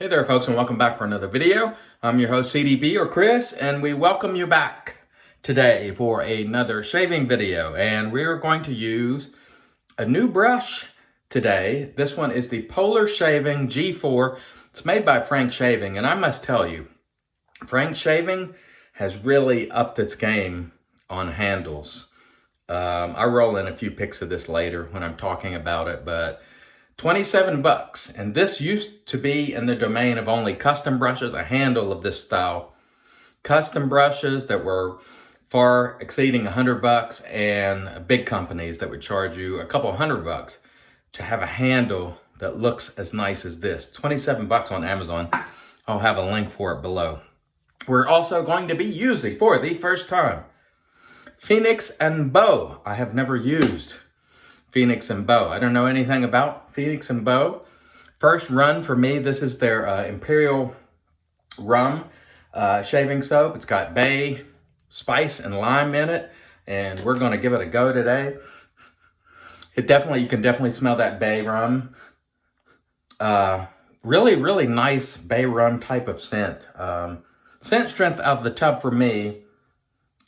Hey there folks, and welcome back for another video. I'm your host CDB or Chris, and we welcome you back today for another shaving video. And we're going to use a new brush today. This one is the Polar Shaving G4. It's made by Frank Shaving, and I must tell you, Frank Shaving has really upped its game on handles. I'll roll in a few pics of this later when I'm talking about it, but 27 bucks, and this used to be in the domain of only custom brushes, a handle of this style. Custom brushes that were far exceeding 100 bucks, and big companies that would charge you a couple $100 to have a handle that looks as nice as this. 27 bucks on Amazon. I'll have a link for it below. We're also going to be using, for the first time, Phoenix and Beau. I have never used Phoenix and Beau. I don't know anything about Phoenix and Beau. First run for me, this is their Imperial rum shaving soap. It's got bay, spice, and lime in it, and we're going to give it a go today. You can definitely smell that bay rum. Really nice bay rum type of scent. Scent strength out of the tub for me,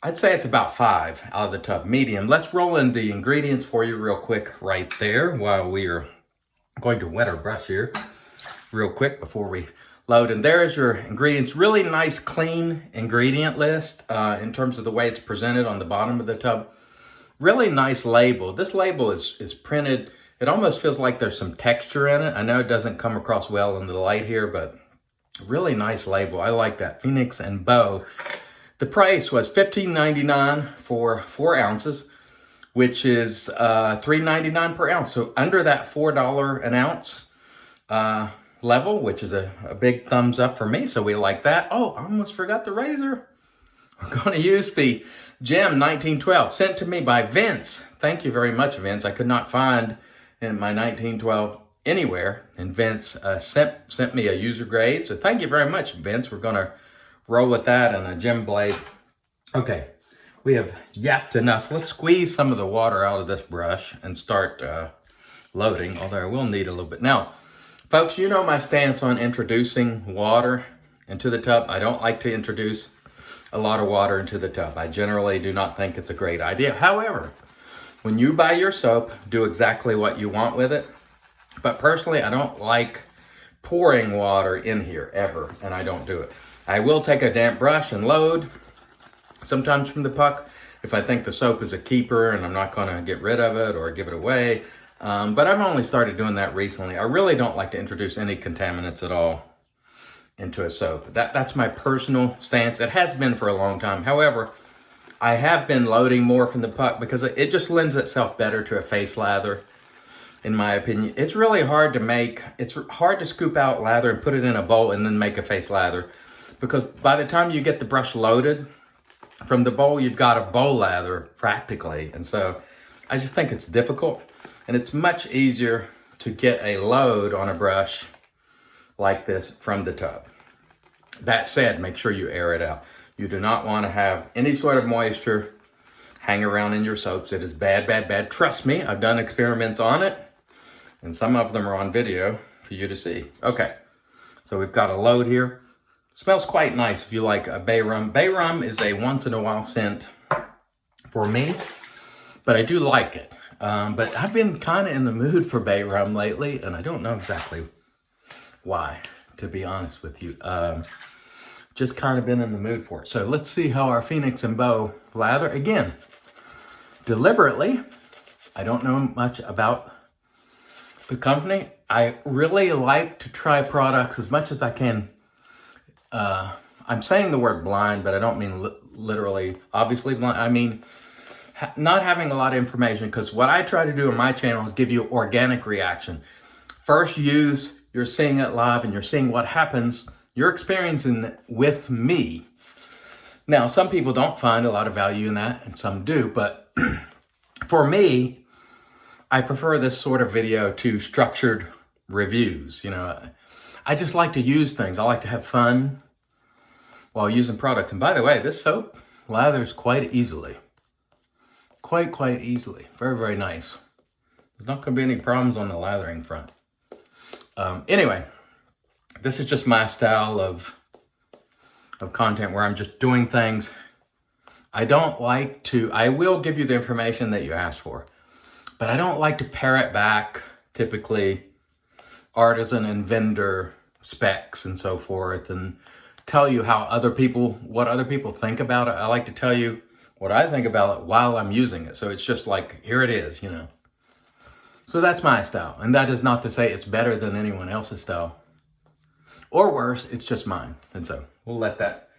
I'd say it's about 5 out of the tub, medium. Let's roll in the ingredients for you real quick right there while we are going to wet our brush here real quick before we load. And there is your ingredients. Really nice, clean ingredient list in terms of the way it's presented on the bottom of the tub. Really nice label. This label is printed. It almost feels like there's some texture in it. I know it doesn't come across well in the light here, but really nice label. I like that. Phoenix and Beau. The price was $15.99 for 4 ounces, which is $3.99 per ounce. So under that $4 an ounce level, which is a big thumbs up for me. So we like that. Oh, I almost forgot the razor. We're going to use the Gem 1912 sent to me by Vince. Thank you very much, Vince. I could not find in my 1912 anywhere. And Vince sent me a user grade. So thank you very much, Vince. We're going to roll with that and a gem blade. Okay, we have yapped enough. Let's squeeze some of the water out of this brush and start loading, although I will need a little bit. Now, folks, you know my stance on introducing water into the tub. I don't like to introduce a lot of water into the tub. I generally do not think it's a great idea. However, when you buy your soap, do exactly what you want with it. But personally, I don't like pouring water in here ever, and I don't do it. I will take a damp brush and load, sometimes from the puck, if I think the soap is a keeper and I'm not going to get rid of it or give it away. But I've only started doing that recently. I really don't like to introduce any contaminants at all into a soap. That's my personal stance. It has been for a long time. However, I have been loading more from the puck because it just lends itself better to a face lather, in my opinion. It's really hard to make. It's hard to scoop out lather and put it in a bowl and then make a face lather. Because by the time you get the brush loaded from the bowl, you've got a bowl lather practically. And so I just think it's difficult. And it's much easier to get a load on a brush like this from the tub. That said, make sure you air it out. You do not want to have any sort of moisture hang around in your soaps. It is bad, bad, bad. Trust me, I've done experiments on it. And some of them are on video for you to see. Okay, so we've got a load here. Smells quite nice if you like a bay rum. Bay rum is a once in a while scent for me, but I do like it. But I've been kind of in the mood for bay rum lately, and I don't know exactly why, to be honest with you. Just kind of been in the mood for it. So let's see how our Phoenix and Beau lather. Again, deliberately, I don't know much about the company. I really like to try products as much as I can. I'm saying the word blind, but I don't mean literally, obviously blind. I mean, not having a lot of information, because what I try to do on my channel is give you organic reaction. First use, you're seeing it live and you're seeing what happens. You're experiencing it with me. Now, some people don't find a lot of value in that, and some do, but for me, I prefer this sort of video to structured reviews. You know, I just like to use things. I like to have fun while using products. And by the way, this soap lathers quite easily. Quite easily. Very, very nice. There's not going to be any problems on the lathering front. Anyway, this is just my style of content where I'm just doing things. I don't like to, I will give you the information that you asked for, but I don't like to parrot back typically artisan and vendor specs and so forth and tell you how what other people think about it. I like to tell you what I think about it while I'm using it. So it's just like, here it is, you know. So that's my style. And that is not to say it's better than anyone else's style. Or worse, it's just mine. And so we'll let that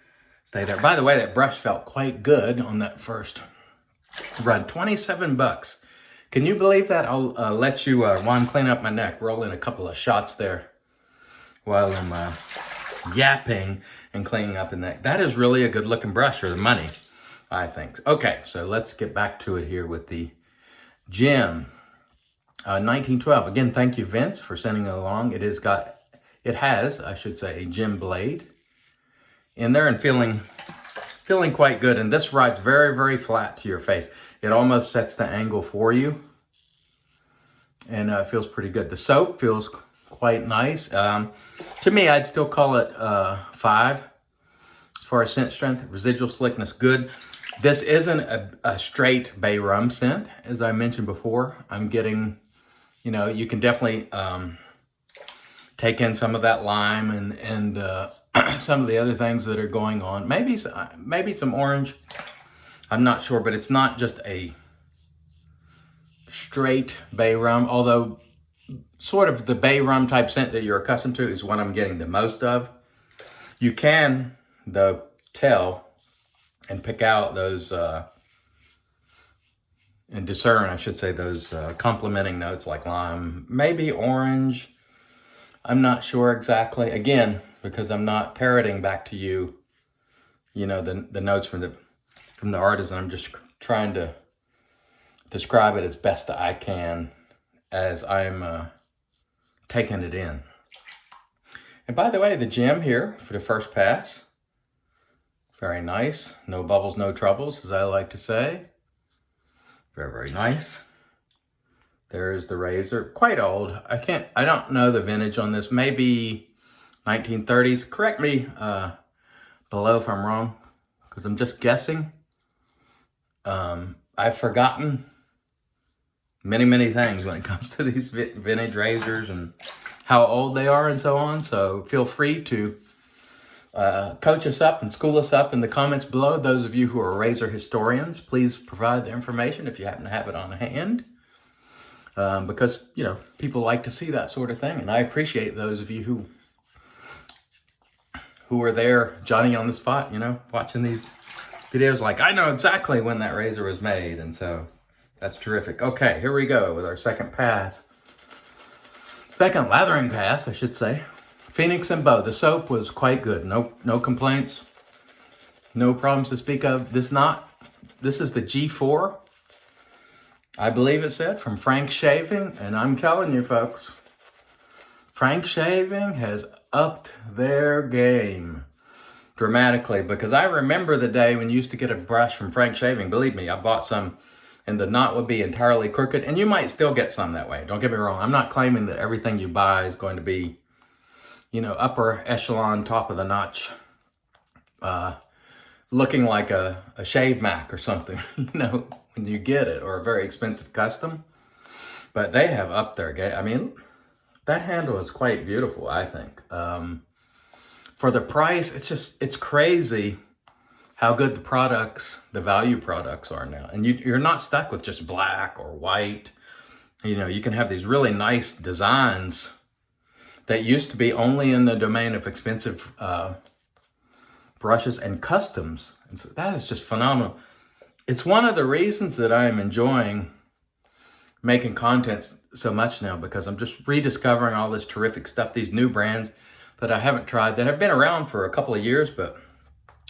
stay there. By the way, that brush felt quite good on that first run. $27. Can you believe that? I'll let you, while I'm cleaning up my neck, roll in a couple of shots there while I'm yapping and cleaning up the neck. That is really a good looking brush for the money, I think. Okay, so let's get back to it here with the gem. 1912. Again, thank you, Vince, for sending it along. It has, I should say, a gem blade in there and feeling quite good. And this rides very, very flat to your face. It almost sets the angle for you. And it feels pretty good. The soap feels quite nice. To me, I'd still call it 5 as far as scent strength. Residual slickness, good. This isn't a straight bay rum scent, as I mentioned before. I'm getting, you know, you can definitely take in some of that lime and some of the other things that are going on. Maybe some orange. I'm not sure, but it's not just a straight bay rum, although sort of the bay rum type scent that you're accustomed to is what I'm getting the most of. You can, though, tell and pick out those, and discern, I should say, those complementing notes like lime, maybe orange. I'm not sure exactly. Again, because I'm not parroting back to you, you know, the notes from the artisan. I'm just trying to describe it as best I can as I'm taking it in. And by the way, the gem here for the first pass, very nice. No bubbles, no troubles, as I like to say. Very, very nice. There's the razor. Quite old. I don't know the vintage on this. Maybe 1930s. Correct me below if I'm wrong, because I'm just guessing. I've forgotten many, many things when it comes to these vintage razors and how old they are and so on. So feel free to coach us up and school us up in the comments below. Those of you who are razor historians, please provide the information if you happen to have it on hand. Because, you know, people like to see that sort of thing. And I appreciate those of you who are there, Johnny on the spot, you know, watching these videos like, I know exactly when that razor was made. And so that's terrific. Okay, here we go with our second pass. Second lathering pass, I should say. Phoenix and Beau. The soap was quite good. No complaints. No problems to speak of. This is the G4. I believe it said, from Frank Shaving. And I'm telling you, folks, Frank Shaving has upped their game dramatically. Because I remember the day when you used to get a brush from Frank Shaving. Believe me, I bought some and the knot would be entirely crooked. And you might still get some that way. Don't get me wrong. I'm not claiming that everything you buy is going to be, you know, upper echelon, top of the notch, looking like a shave Mac or something, you know, when you get it, or a very expensive custom. But they have upped their game. I mean, that handle is quite beautiful, I think. For the price, it's crazy how good the value products are now. And you're not stuck with just black or white. You know, you can have these really nice designs that used to be only in the domain of expensive brushes and customs. And so that is just phenomenal. It's one of the reasons that I am enjoying making content so much now, because I'm just rediscovering all this terrific stuff, these new brands that I haven't tried, that have been around for a couple of years, but,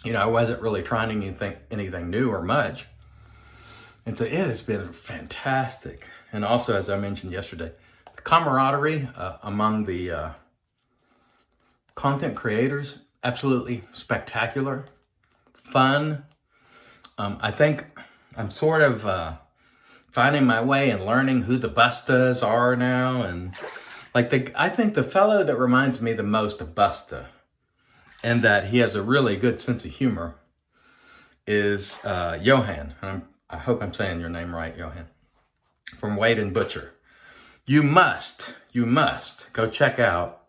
you know, I wasn't really trying anything new or much. And so it has been fantastic. And also, as I mentioned yesterday, the camaraderie among the content creators, absolutely spectacular, fun. I think I'm sort of finding my way and learning who the bustas are now, and I think the fellow that reminds me the most of Busta, and that he has a really good sense of humor, is Johan. I hope I'm saying your name right, Johan, from Wade and Butcher. You must go check out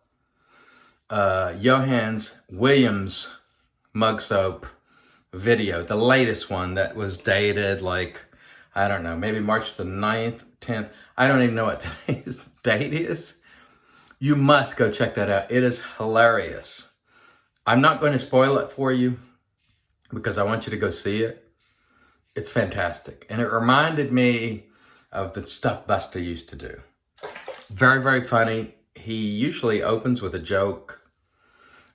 Johan's Williams mug soap video, the latest one that was dated like, I don't know, maybe March the 9th, 10th. I don't even know what today's date is. You must go check that out. It is hilarious. I'm not going to spoil it for you because I want you to go see it. It's fantastic. And it reminded me of the stuff Busta used to do. Very, very funny. He usually opens with a joke,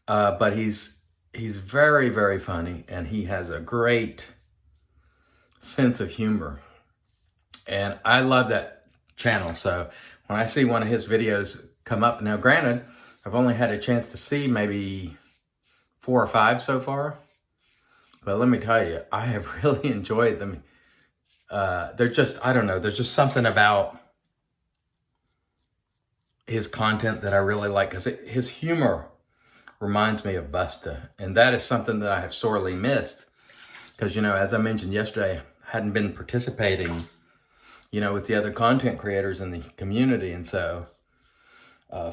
but he's very, very funny, and he has a great sense of humor. And I love that channel. So when I see one of his videos come up, now granted, I've only had a chance to see maybe 4 or 5 so far, but let me tell you, I have really enjoyed them. They're just, I don't know, there's just something about his content that I really like, because his humor reminds me of Busta, and that is something that I have sorely missed, because, you know, as I mentioned yesterday, I hadn't been participating, you know, with the other content creators in the community, and so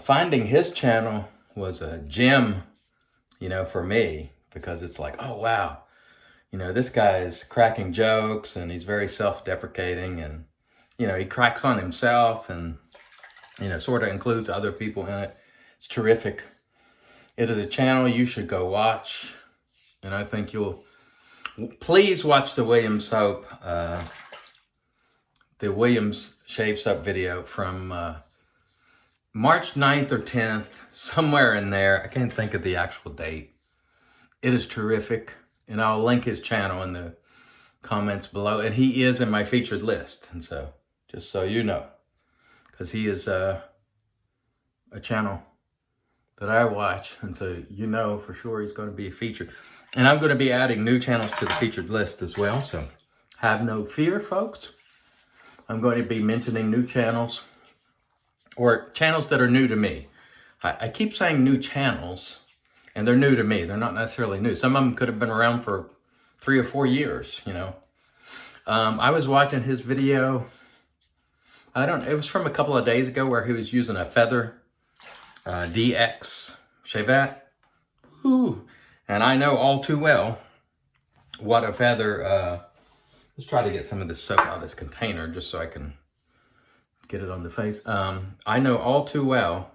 finding his channel was a gem, you know, for me, because it's like, oh wow, you know, this guy is cracking jokes, and he's very self-deprecating, and, you know, he cracks on himself, and, you know, sort of includes other people in it. It's terrific. It is a channel you should go watch, and I think you'll, please watch the Williams soap, the Williams shave soap video from March 9th or 10th, somewhere in there. I can't think of the actual date. It is terrific, and I'll link his channel in the comments below, and he is in my featured list, and so, just so you know, because he is a channel that I watch, and so you know for sure he's going to be featured. And I'm going to be adding new channels to the featured list as well, so have no fear, folks. I'm going to be mentioning new channels, or channels that are new to me. I keep saying new channels, and they're new to me. They're not necessarily new. Some of them could have been around for 3 or 4 years, you know. I was watching his video, it was from a couple of days ago, where he was using a Feather DX shavette. Woo. And I know all too well what a Feather, let's try to get some of this soap out of this container just so I can get it on the face. I know all too well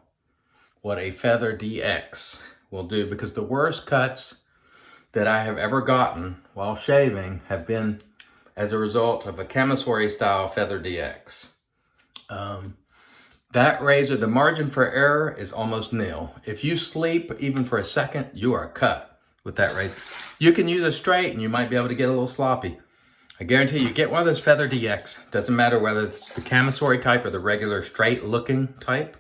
what a Feather DX will do, because the worst cuts that I have ever gotten while shaving have been as a result of a Camisori style Feather DX. That razor, the margin for error is almost nil. If you sleep even for a second, you are cut with that razor. You can use a straight and you might be able to get a little sloppy. I guarantee you, get one of those Feather DX. Doesn't matter whether it's the Camisori type or the regular straight looking type.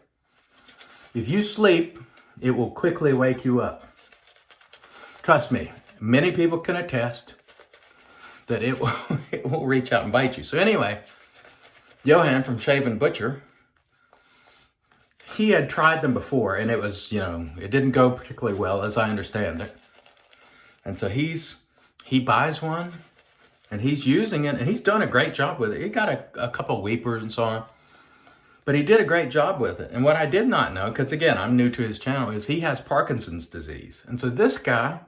If you sleep, it will quickly wake you up. Trust me, many people can attest that it will reach out and bite you. So anyway, Johan from Shave and Butcher, he had tried them before, and it was, you know, it didn't go particularly well, as I understand it. And so he buys one, and he's using it, and he's done a great job with it. He got a couple weepers and so on, but he did a great job with it. And what I did not know, because again, I'm new to his channel, is he has Parkinson's disease. And so this guy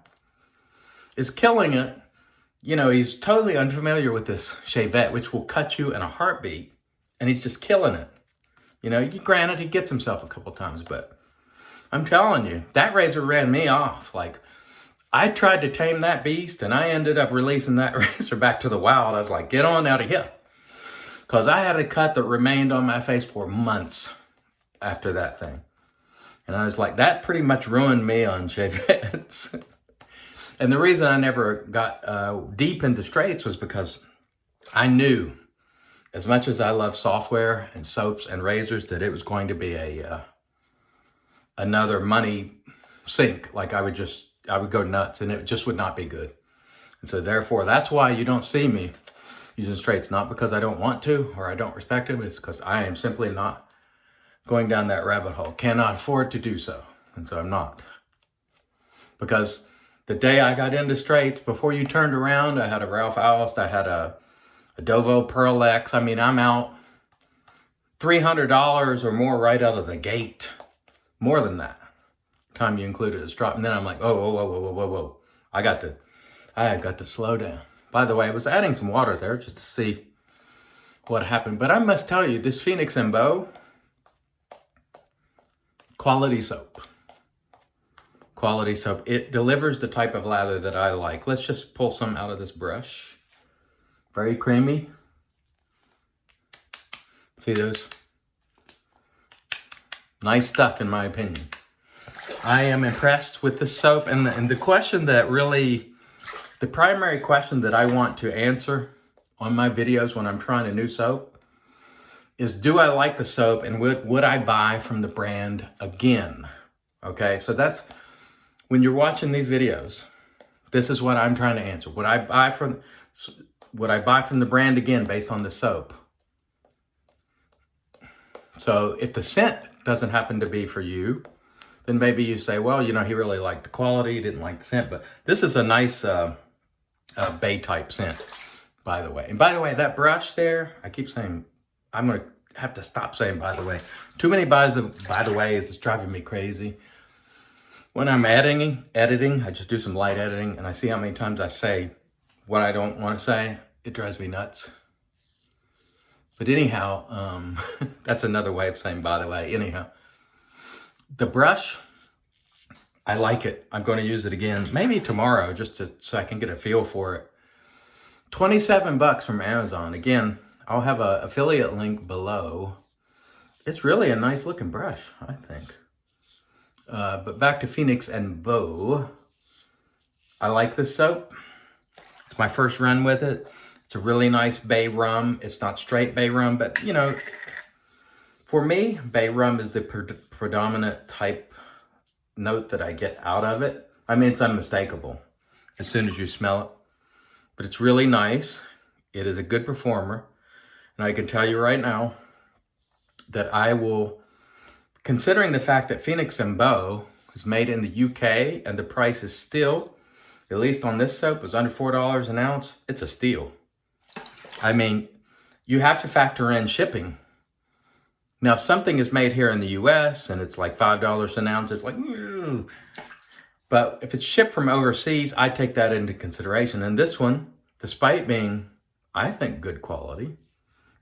is killing it. You know, he's totally unfamiliar with this shavette, which will cut you in a heartbeat, and he's just killing it. You know, granted, he gets himself a couple times, but I'm telling you, that razor ran me off. Like, I tried to tame that beast, and I ended up releasing that razor back to the wild. I was like, get on out of here. Because I had a cut that remained on my face for months after that thing. And I was like, that pretty much ruined me on shavettes. And the reason I never got deep into straights was because I knew, as much as I love software and soaps and razors, that it was going to be another money sink. Like I would go nuts, and it just would not be good. And so therefore, that's why you don't see me using straights. Not because I don't want to or I don't respect them. It's because I am simply not going down that rabbit hole. Cannot afford to do so. And so I'm not. Because the day I got into straights, before you turned around, I had a Ralph Alst, I had a Dovo Pearl X. I mean, I'm out $300 or more right out of the gate. More than that. Time you included a strap. And then I'm like, whoa. I got to slow down. By the way, I was adding some water there just to see what happened. But I must tell you, this Phoenix and Beau, quality soap. Quality soap. It delivers the type of lather that I like. Let's just pull some out of this brush. Very creamy. See those? Nice stuff, in my opinion. I am impressed with the soap. And the question that really, the primary question that I want to answer on my videos when I'm trying a new soap is, do I like the soap and would I buy from the brand again? Okay, so that's, when you're watching these videos, this is what I'm trying to answer. Would I buy from the brand again based on the soap? So if the scent doesn't happen to be for you, then maybe you say, well, you know, he really liked the quality, he didn't like the scent. But this is a nice bay type scent, by the way. And by the way, that brush there, I keep saying, I'm going to have to stop saying by the way. Too many by the ways, it's driving me crazy. When I'm editing, I just do some light editing, and I see how many times I say what I don't want to say. It drives me nuts. But anyhow, that's another way of saying by the way. Anyhow, the brush, I like it. I'm going to use it again, maybe tomorrow, just so I can get a feel for it. $27 from Amazon. Again, I'll have an affiliate link below. It's really a nice looking brush, I think. But back to Phoenix and Beau. I like this soap. It's my first run with it. It's a really nice bay rum. It's not straight bay rum, but you know, for me, bay rum is the predominant type note that I get out of it. I mean, it's unmistakable as soon as you smell it. But it's really nice. It is a good performer. And I can tell you right now that I will, considering the fact that Phoenix and Beau is made in the UK and the price is still, at least on this soap, was under $4 an ounce, it's a steal. I mean, you have to factor in shipping. Now, if something is made here in the US and it's like $5 an ounce, it's like, ooh. But if it's shipped from overseas, I take that into consideration. And this one, despite being, I think, good quality,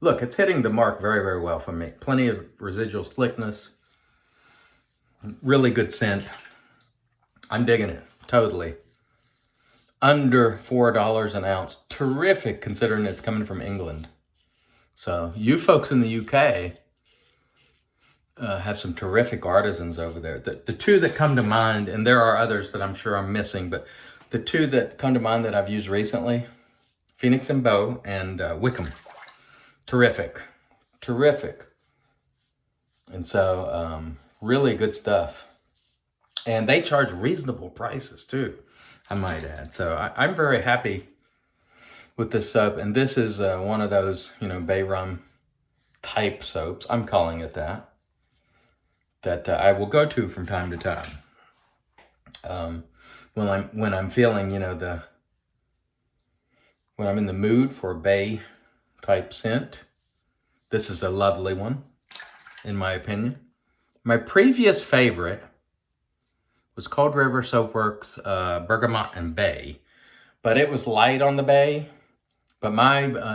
look, it's hitting the mark very, very well for me. Plenty of residual slickness. Really good scent. I'm digging it, totally. Under $4 an ounce. Terrific, considering it's coming from England. So you folks in the UK have some terrific artisans over there. The two that come to mind, and there are others that I'm sure I'm missing, but the two that come to mind that I've used recently, Phoenix and Beau and Wickham. Terrific. And so, really good stuff. And they charge reasonable prices too, I might add. So I'm very happy with this soap. And this is one of those, you know, bay rum type soaps. I'm calling it that. That I will go to from time to time. When I'm feeling, you know, when I'm in the mood for a bay type scent. This is a lovely one, in my opinion. My previous favorite was Cold River Soapworks Bergamot and Bay, but it was light on the bay. But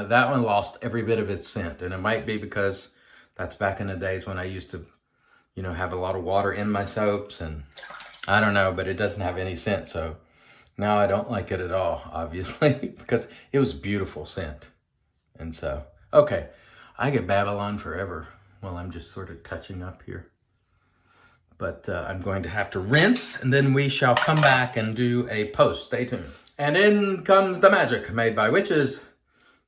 that one lost every bit of its scent, and it might be because that's back in the days when I used to, you know, have a lot of water in my soaps, and I don't know, but it doesn't have any scent. So now I don't like it at all, obviously, because it was a beautiful scent. And so, okay, I get Babylon forever while I'm just sort of touching up here. But I'm going to have to rinse, and then we shall come back and do a post. Stay tuned. And in comes the magic made by witches.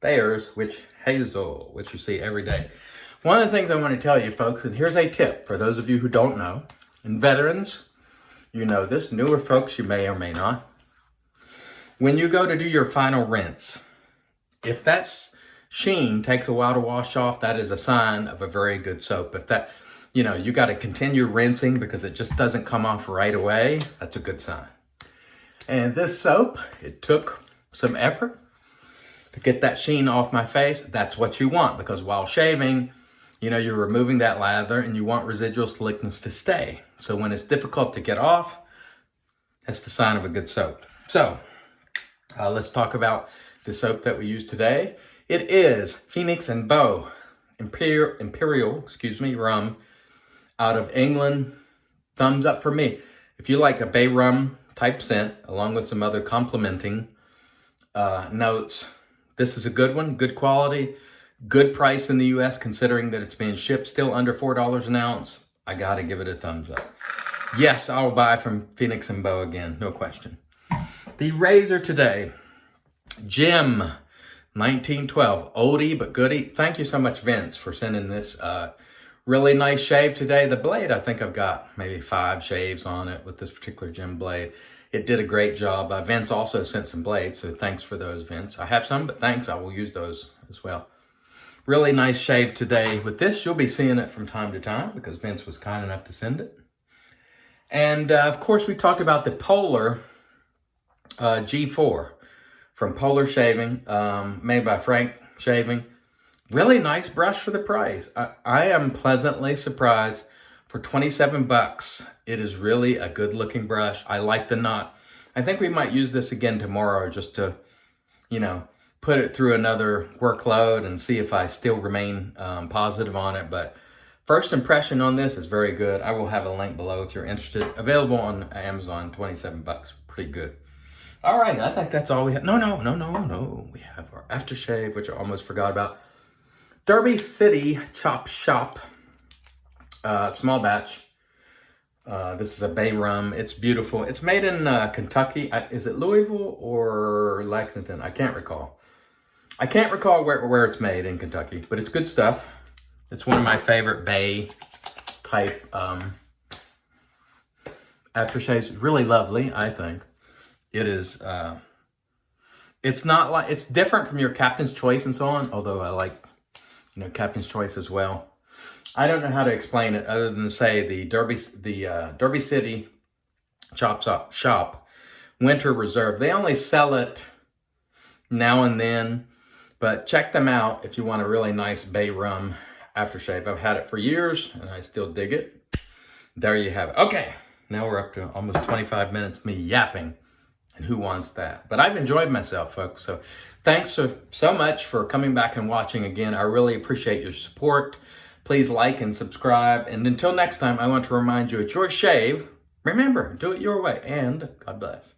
There's Witch Hazel, which you see every day. One of the things I want to tell you, folks, and here's a tip for those of you who don't know, and veterans, you know this, newer folks, you may or may not. When you go to do your final rinse, if that sheen takes a while to wash off, that is a sign of a very good soap. you got to continue rinsing because it just doesn't come off right away. That's a good sign. And this soap, it took some effort to get that sheen off my face. That's what you want, because while shaving, you're removing that lather and you want residual slickness to stay. So when it's difficult to get off, that's the sign of a good soap. So let's talk about the soap that we use today. It is Phoenix and Beau Imperial, rum out of England. Thumbs up for me. If you like a bay rum type scent, along with some other complementing notes, this is a good one, good quality, good price in the US, considering that it's being shipped still under $4 an ounce. I gotta give it a thumbs up. Yes, I'll buy from Phoenix and Beau again, no question. The razor today, Jim 1912, oldie but goodie. Thank you so much, Vince, for sending this really nice shave today. The blade, I think I've got maybe 5 shaves on it with this particular Jim blade. It did a great job. Vince also sent some blades, so thanks for those, Vince. I have some, but thanks. I will use those as well. Really nice shave today. With this, you'll be seeing it from time to time because Vince was kind enough to send it. And, of course, we talked about the Polar G4 from Polar Shaving, made by Frank Shaving. Really nice brush for the price. I am pleasantly surprised. For 27 bucks, it is really a good looking brush. I like the knot. I think we might use this again tomorrow just to, put it through another workload and see if I still remain positive on it. But first impression on this is very good. I will have a link below if you're interested. Available on Amazon, 27 bucks. Pretty good. All right, I think that's all we have. No. We have our aftershave, which I almost forgot about. Derby City Chop Shop. Small batch. This is a bay rum. It's beautiful. It's made in Kentucky. Is it Louisville or Lexington? I can't recall. I can't recall where it's made in Kentucky, but it's good stuff. It's one of my favorite bay type aftershaves. It's really lovely, I think. It is. It's not like, it's different from your Captain's Choice and so on, although I like, Captain's Choice as well. I don't know how to explain it other than to say the Derby City Chop Shop Winter Reserve. They only sell it now and then, but check them out if you want a really nice bay rum aftershave. I've had it for years and I still dig it. There you have it. Okay, now we're up to almost 25 minutes me yapping, and who wants that? But I've enjoyed myself, folks. So thanks so much for coming back and watching again. I really appreciate your support. Please like and subscribe. And until next time, I want to remind you, it's your shave. Remember, do it your way. And God bless.